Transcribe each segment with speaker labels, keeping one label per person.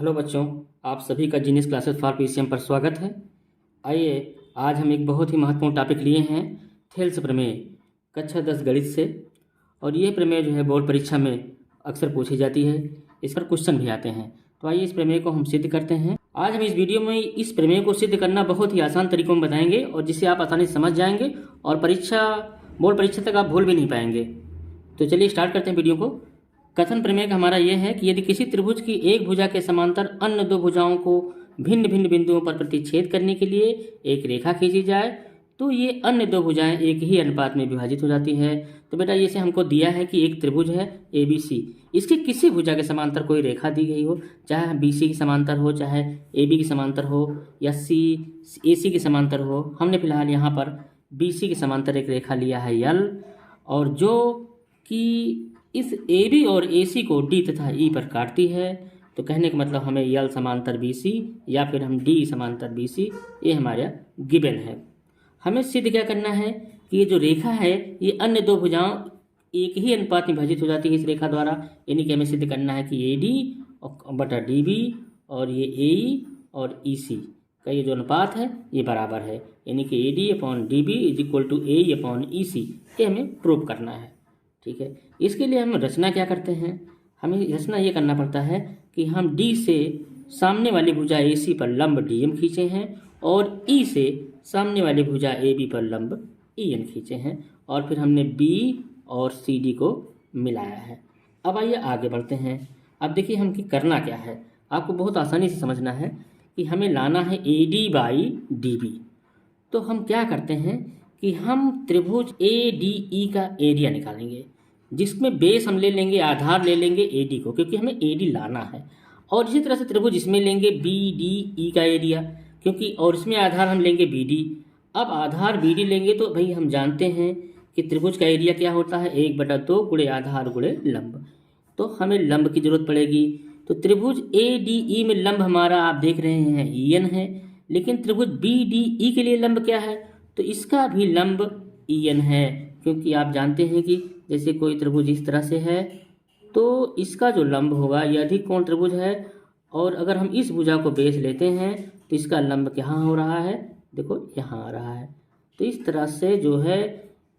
Speaker 1: Hello बच्चों, आप सभी का जीनियस क्लासेस फॉर पीसीएम पर स्वागत है। आइए आज हम एक बहुत ही महत्वपूर्ण टॉपिक लिए हैं, थेल्स प्रमेय, कक्षा 10 गणित से। और ये प्रमेय जो है बोर्ड परीक्षा में अक्सर पूछी जाती है, इस पर क्वेश्चन भी आते हैं। तो आइए इस प्रमेय को हम सिद्ध करते हैं। आज हम इस वीडियो में इस प्रमेय को सिद्ध करना बहुत ही आसान तरीकों में बताएंगे और जिसे आप आसानी से समझ जाएंगे और बोर्ड परीक्षा तक आप भूल भी नहीं पाएंगे। तो चलिए स्टार्ट करते हैं वीडियो को। कथन प्रमेय का हमारा यह है कि यदि किसी त्रिभुज की एक भुजा के समांतर अन्य दो भुजाओं को भिन्न भिन्न बिंदुओं पर प्रतिच्छेद करने के लिए एक रेखा खींची जाए तो ये अन्य दो भुजाएं एक ही अनुपात में विभाजित हो जाती है। तो बेटा ये से हमको दिया है कि एक त्रिभुज है ABC, इसकी किसी भुजा के समांतर कोई रेखा दी गई हो, चाहे BC की समांतर हो, चाहे AB की समांतर हो, या AC की समांतर हो। हमने फिलहाल यहाँ पर BC की समांतर एक रेखा लिया है L, और जो कि इस AB और AC को D तथा E पर काटती है। तो कहने का मतलब हमें L समांतर BC या फिर हम D समांतर BC, ये हमारा गिवन है। हमें सिद्ध क्या करना है कि ये जो रेखा है ये अन्य दो भुजाओं एक ही अनुपात में विभाजित हो जाती है इस रेखा द्वारा। यानी कि हमें सिद्ध करना है कि AD बटा DB और ये AE और EC का ये जो अनुपात है ये बराबर है। यानी कि AD upon DB is equal to AE upon EC, ये हमें प्रूव करना है। ठीक है, इसके लिए हम रचना क्या करते हैं, हमें रचना ये करना पड़ता है कि हम D से सामने वाली भुजा AC पर लंब DM खींचे हैं और E से सामने वाली भुजा AB पर लंब EN खींचे हैं, और फिर हमने B और CD को मिलाया है। अब आइए आगे बढ़ते हैं। अब देखिए हम कि करना क्या है, आपको बहुत आसानी से समझना है कि हमें लाना है AD बाई DB। तो हम क्या करते हैं कि हम त्रिभुज ADE का एरिया निकालेंगे, जिसमें बेस हम ले लेंगे, आधार ले लेंगे AD को, क्योंकि हमें AD लाना है। और इसी तरह से त्रिभुज इसमें लेंगे BDE का एरिया, क्योंकि और इसमें आधार हम लेंगे BD। अब आधार BD लेंगे तो भाई हम जानते हैं कि त्रिभुज का एरिया क्या होता है, 1/2 गुणे आधार गुणे लंब। तो हमें लंब की जरूरत पड़ेगी। तो त्रिभुज ADE में लंब हमारा आप देख रहे हैं EN है, लेकिन त्रिभुज BDE के लिए लंब क्या है, तो इसका भी लंब EN है। क्योंकि आप जानते हैं कि जैसे कोई त्रिभुज इस तरह से है तो इसका जो लंब होगा यह अधिक कोण त्रिभुज है, और अगर हम इस भुजा को बेस लेते हैं तो इसका लंब कहाँ हो रहा है, देखो यहाँ आ रहा है। तो इस तरह से जो है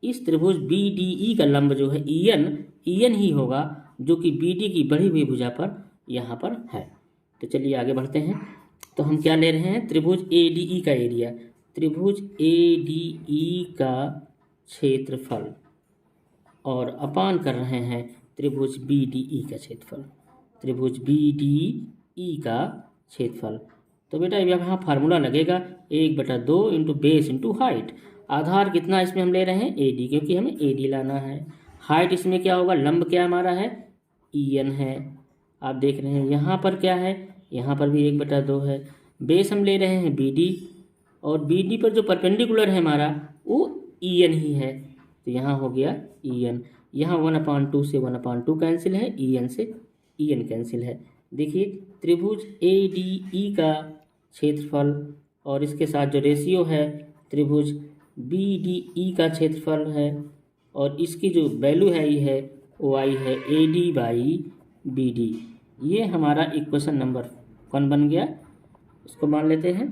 Speaker 1: इस त्रिभुज BDE का लंब जो है EN ही होगा, जो कि BD की बढ़ी हुई भुजा पर यहाँ पर है। तो चलिए आगे बढ़ते हैं। तो हम क्या ले रहे हैं, त्रिभुज ADE का एरिया, त्रिभुज ADE का क्षेत्रफल, और अपान कर रहे हैं त्रिभुज BDE का क्षेत्रफल, त्रिभुज BDE का क्षेत्रफल। तो बेटा यहाँ फार्मूला लगेगा 1/2 इंटू बेस इंटू हाइट। आधार कितना इसमें हम ले रहे हैं AD, क्योंकि हमें AD लाना है। हाइट इसमें क्या होगा, लंब क्या हमारा है EN है। आप देख रहे हैं यहाँ पर क्या है, यहाँ पर भी 1/2 है। बेस हम ले रहे हैं BD, और BD पर जो परपेंडिकुलर है हमारा वो EN ही है। तो यहाँ हो गया EN। यहाँ 1/2 से 1/2 कैंसिल है, EN से EN कैंसिल है। देखिए त्रिभुज ADE का क्षेत्रफल और इसके साथ जो रेशियो है त्रिभुज BDE का क्षेत्रफल है, और इसकी जो वैल्यू है ये है OI है AD बाई BD। ये हमारा इक्वेशन नंबर 1 बन गया, इसको मान लेते हैं।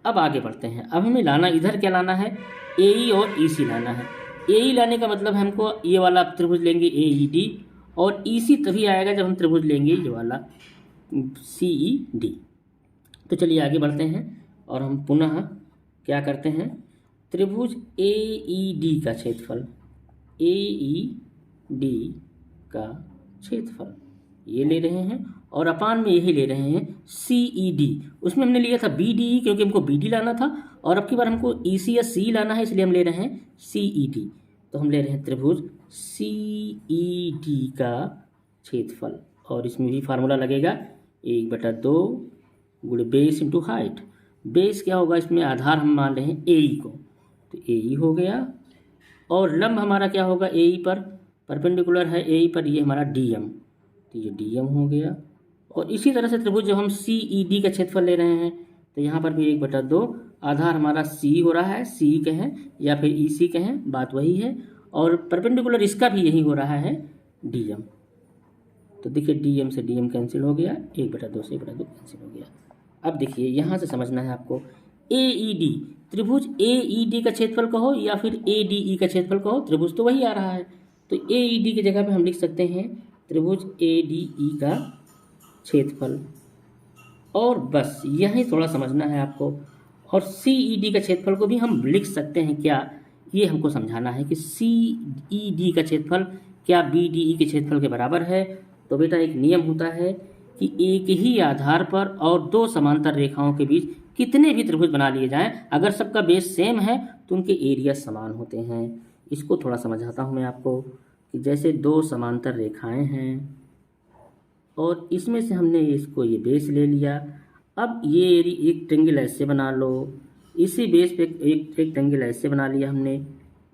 Speaker 1: अब आगे बढ़ते हैं। अब हमें लाना इधर क्या लाना है, AE और EC लाना है। AE लाने का मतलब हमको ये वाला त्रिभुज लेंगे AED, और EC तभी आएगा जब हम त्रिभुज लेंगे ये वाला CED। तो चलिए आगे बढ़ते हैं और हम पुनः क्या करते हैं, त्रिभुज AED का क्षेत्रफल, AED का क्षेत्रफल ये ले रहे हैं, और अपान में यही ले रहे हैं CED। उसमें हमने लिया था BDE क्योंकि हमको BD लाना था, और अब की बार हमको EC या C लाना है, इसलिए हम ले रहे हैं CED। तो हम ले रहे हैं त्रिभुज CED का क्षेत्रफल, और इसमें भी फार्मूला लगेगा 1/2 गुणे बेस इंटू हाइट। बेस क्या होगा, इसमें आधार हम मान रहे हैं AE को, तो AE हो गया, और लंब हमारा क्या होगा AE पर, परपेंडिकुलर है AE पर, ये हमारा DM, तो ये DM हो गया। और इसी तरह से त्रिभुज जब हम CED का क्षेत्रफल ले रहे हैं तो यहाँ पर भी 1/2, आधार हमारा C हो रहा है, C कहें या फिर EC कहें, बात वही है, और परपेंडिकुलर इसका भी यही हो रहा है DM। तो देखिए डीएम से डीएम कैंसिल हो गया, 1/2 से 1/2 कैंसिल हो गया। अब देखिए यहाँ से समझना है आपको, AED त्रिभुज AED का क्षेत्रफल कहो या फिर ADE का क्षेत्रफल कहो, त्रिभुज तो वही आ रहा है। तो AED की जगह पे हम लिख सकते हैं त्रिभुज ADE का क्षेत्रफल, और बस यही थोड़ा समझना है आपको। और CED का क्षेत्रफल को भी हम लिख सकते हैं क्या, ये हमको समझाना है कि CED का क्षेत्रफल क्या BDE के क्षेत्रफल के बराबर है। तो बेटा एक नियम होता है कि एक ही आधार पर और दो समांतर रेखाओं के बीच कितने भी त्रिभुज बना लिए जाएं, अगर सबका बेस सेम है तो उनके एरिया समान होते हैं। इसको थोड़ा समझाता हूं मैं आपको कि जैसे दो समांतर रेखाएं हैं और इसमें से हमने इसको ये बेस ले लिया। अब ये एक ट्रेंगल ऐसे बना लो, इसी बेस पे एक ट्रेंगल ऐसे बना लिया हमने।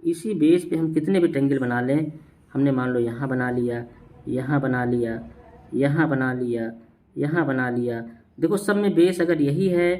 Speaker 1: इसी बेस पे हम कितने भी ट्रेंगल बना लें, हमने मान लो यहाँ बना लिया, यहाँ बना लिया, यहाँ बना लिया, यहाँ बना लिया। देखो सब में बेस अगर यही है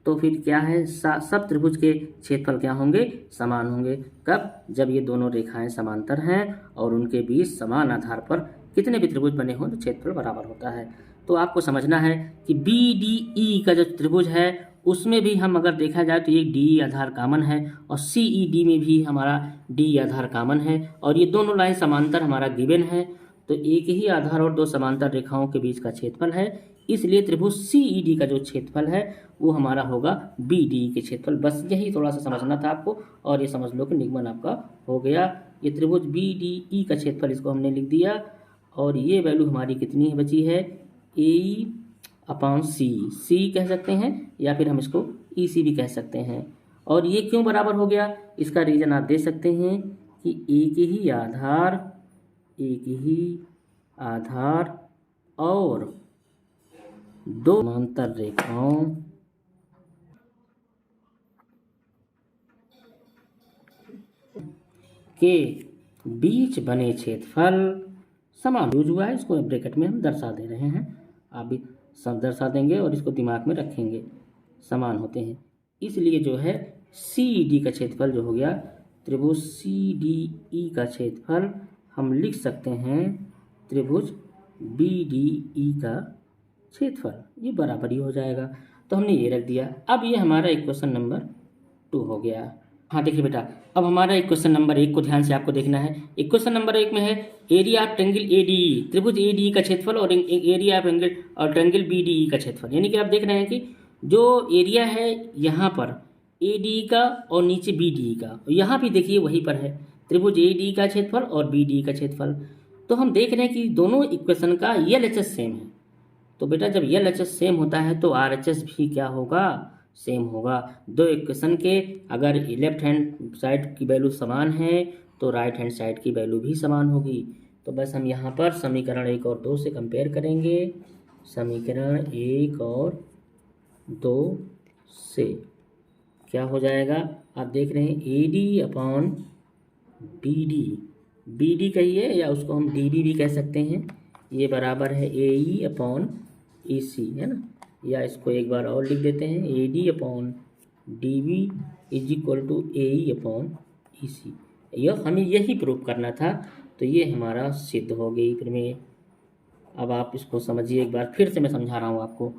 Speaker 1: तो फिर क्या है, सब त्रिभुज के क्षेत्रफल क्या होंगे, समान होंगे। कब, जब ये दोनों रेखाएं समांतर हैं और उनके बीच समान आधार पर कितने भी त्रिभुज बने हों तो क्षेत्रफल बराबर होता है। तो आपको समझना है कि BDE का जो त्रिभुज है उसमें भी हम अगर देखा जाए तो एक DE आधार कामन है और CED में भी हमारा DE आधार कामन है, और ये दोनों लाइन समांतर हमारा गिवन है। तो एक ही आधार और दो समांतर रेखाओं के बीच का क्षेत्रफल है, इसलिए त्रिभुज CED का जो क्षेत्रफल है वो हमारा होगा BDE के क्षेत्रफल। बस यही थोड़ा सा समझना था आपको, और ये समझ लो कि निगमन आपका हो गया। ये त्रिभुज BDE का क्षेत्रफल इसको हमने लिख दिया, और ये वैल्यू हमारी कितनी बची है, AE/C, C कह सकते हैं या फिर हम इसको EC भी कह सकते हैं। और ये क्यों बराबर हो गया, इसका रीज़न आप दे सकते हैं कि एक ही आधार और दो समांतर रेखाओं के बीच बने क्षेत्रफल समान यूज हुआ है। इसको ब्रैकेट में हम दर्शा दे रहे हैं, आप भी सब दर्शा देंगे और इसको दिमाग में रखेंगे, समान होते हैं। इसलिए जो है CED का क्षेत्रफल जो हो गया, त्रिभुज CDE का क्षेत्रफल हम लिख सकते हैं त्रिभुज BDE का क्षेत्रफल, ये बराबर ही हो जाएगा। तो हमने ये रख दिया। अब ये हमारा इक्वेशन नंबर 2 हो गया। हाँ देखिए बेटा, अब हमारा इक्वेशन नंबर 1 को ध्यान से आपको देखना है। इक्वेशन नंबर 1 में है एरिया ऑफ ट्रेंगल ADE, त्रिभुज ADE का क्षेत्रफल, और एरिया ऑफ एंगल और ट्रेंगल BDE का क्षेत्रफल। यानी कि आप देख रहे हैं कि जो एरिया है यहाँ पर ADE का और नीचे BDE का, यहाँ भी देखिए वहीं पर है त्रिभुज ADE का क्षेत्रफल और BDE का क्षेत्रफल। तो हम देख रहे हैं कि दोनों इक्वेशन का LHS सेम है। तो बेटा जब LHS सेम होता है तो RHS भी क्या होगा, सेम होगा। दो इक्वेशन के अगर लेफ्ट हैंड साइड की वैल्यू समान है तो राइट हैंड साइड की वैल्यू भी समान होगी। तो बस हम यहाँ पर समीकरण 1 और 2 से कंपेयर करेंगे। समीकरण 1 और 2 से क्या हो जाएगा, आप देख रहे हैं AD/BD, BD कहिए या उसको हम DB भी कह सकते हैं, ये बराबर है AE/EC, है ना। या इसको एक बार और लिख देते हैं, AD/DB = AE/EC। यह हमें यही प्रूफ करना था, तो ये हमारा सिद्ध हो गई प्रमेय। अब आप इसको समझिए, एक बार फिर से मैं समझा रहा हूँ आपको।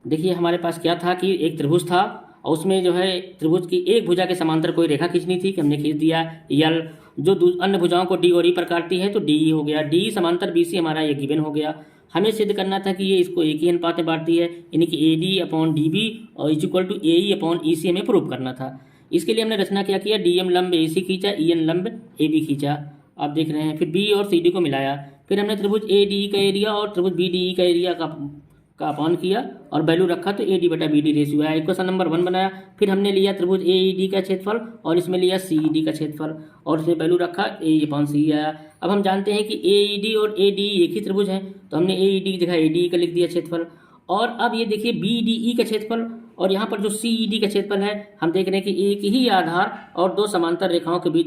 Speaker 1: देखिए हमारे पास क्या था कि एक त्रिभुज था और उसमें जो है त्रिभुज की एक भुजा के समांतर कोई रेखा खींचनी थी कि हमने खींच दिया यल, जो अन्य भुजाओं को D और E पर काटती है तो DE हो गया। DE समांतर BC हमारा ये गिवन हो गया। हमें सिद्ध करना था कि ये इसको एक ही अनुपात में बांटती है, यानी कि AD/DB और = AE/EC हमें प्रूव करना था। इसके लिए हमने रचना क्या किया, DM लंब AC खींचा, EN लंब AB खींचा, आप देख रहे हैं। फिर B और CD को मिलाया, फिर हमने त्रिभुज ADE का एरिया और त्रिभुज BDE का एरिया का अपॉन किया और वैल्यू रखा तो AD/BD रेशियो आया। इक्वेशन नंबर 1 बनाया। फिर हमने लिया त्रिभुज AED का क्षेत्रफल और इसमें लिया CED का क्षेत्रफल और इसमें वैल्यू रखा AE/CE आया। अब हम जानते हैं कि AED और ADE एक ही त्रिभुज हैं, तो हमने AED की जगह ADE का लिख दिया क्षेत्रफल। और अब ये देखिए BDE का क्षेत्रफल और यहाँ पर जो CED का क्षेत्रफल है, हम देख रहे हैं कि एक ही आधार और दो समांतर रेखाओं के बीच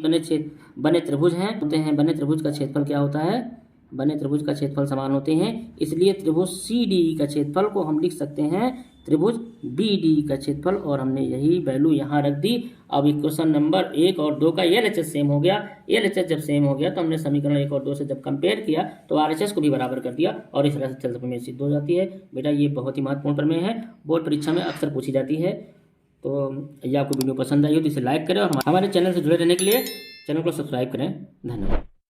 Speaker 1: बने त्रिभुज हैं। बने त्रिभुज का क्षेत्रफल क्या होता है, बने त्रिभुज का क्षेत्रफल समान होते हैं। इसलिए त्रिभुज CDE का क्षेत्रफल को हम लिख सकते हैं त्रिभुज BD का क्षेत्रफल, और हमने यही वैल्यू यहाँ रख दी। अब इक्वेशन नंबर 1 और 2 का LHS सेम हो गया। LHS जब सेम हो गया तो हमने समीकरण 1 और 2 से जब कंपेयर किया तो RHS को भी बराबर कर दिया, और इस तरह से थेल्स प्रमेय सिद्ध हो जाती है। बेटा ये बहुत ही महत्वपूर्ण प्रमेय है, बोर्ड परीक्षा में अक्सर पूछी जाती है। तो ये आपको वीडियो पसंद आई हो तो इसे लाइक करें, और हमारे चैनल से जुड़े रहने के लिए चैनल को सब्सक्राइब करें। धन्यवाद।